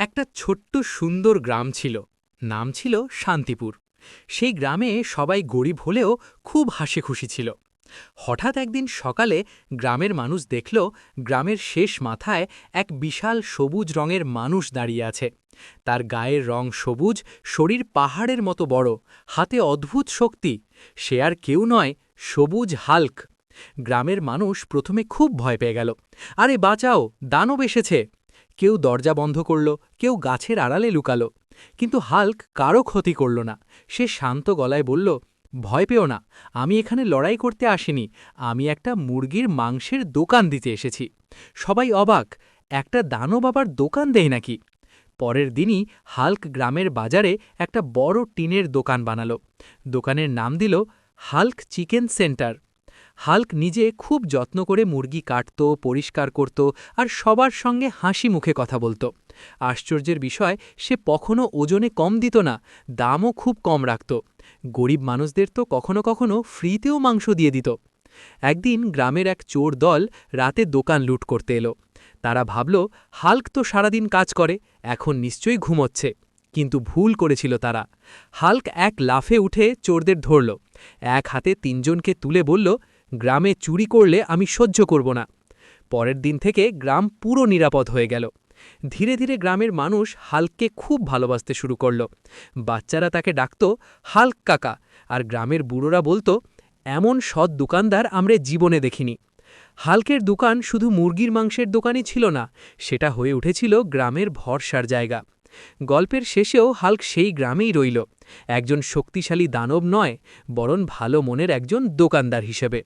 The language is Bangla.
একটা ছোট্ট সুন্দর গ্রাম ছিল। নাম ছিল শান্তিপুর। সেই গ্রামে সবাই গরিব হলেও খুব হাসিখুশি ছিল। হঠাৎ একদিন সকালে গ্রামের মানুষ দেখল গ্রামের শেষ মাথায় এক বিশাল সবুজ রঙের মানুষ দাঁড়িয়ে আছে। তার গায়ের রং সবুজ, শরীর পাহাড়ের মতো বড়, হাতে অদ্ভুত শক্তি। সে আর কেউ নয়, সবুজ হাল্ক। গ্রামের মানুষ প্রথমে খুব ভয় পেয়ে গেল। আরে বাঁচাও, দানব এসেছে! কেউ দরজা বন্ধ করল, কেউ গাছের আড়ালে লুকালো। কিন্তু হাল্ক কারও ক্ষতি করল না। সে শান্ত গলায় বলল, ভয় পেও না, আমি এখানে লড়াই করতে আসিনি, আমি একটা মুরগির মাংসের দোকান দিতে এসেছি। সবাই অবাক, একটা দানব আবার দোকান দেয় নাকি? পরের দিনই হাল্ক গ্রামের বাজারে একটা বড় টিনের দোকান বানালো। দোকানের নাম দিল হাল্ক চিকেন সেন্টার। হাল্ক নিজে খুব যত্ন করে মুরগি কাটত, পরিষ্কার করত আর সবার সঙ্গে হাসি মুখে কথা বলত। আশ্চর্যের বিষয়, সে কখনো ওজনে কম দিত না, দামও খুব কম রাখত। গরিব মানুষদের তো কখনো কখনো ফ্রিতেও মাংস দিয়ে দিত। একদিন গ্রামের এক চোর দল রাতে দোকান লুট করতে এলো। তারা ভাবল, হাল্ক তো সারাদিন কাজ করে, এখন নিশ্চয়ই ঘুমোচ্ছে। কিন্তু ভুল করেছিল তারা। হাল্ক এক লাফে উঠে চোরদের ধরল। এক হাতে তিনজনকে তুলে বলল, গ্রামে চুরি করলে আমি সহ্য করব না। পরের দিন থেকে গ্রাম পুরো নিরাপদ হয়ে গেল। ধীরে ধীরে গ্রামের মানুষ হাল্ককে খুব ভালোবাসতে শুরু করল। বাচ্চারা তাকে ডাকত হাল্ক কাকা, আর গ্রামের বুড়োরা বলতো, এমন সৎ দোকানদার আমরা জীবনে দেখিনি। হাল্কের দোকান শুধু মুরগির মাংসের দোকানই ছিল না, সেটা হয়ে উঠেছিল গ্রামের ভরসার জায়গা। গল্পের শেষেও হাল্ক সেই গ্রামেই রইল, একজন শক্তিশালী দানব নয়, বরং ভালো মনের একজন দোকানদার হিসেবে।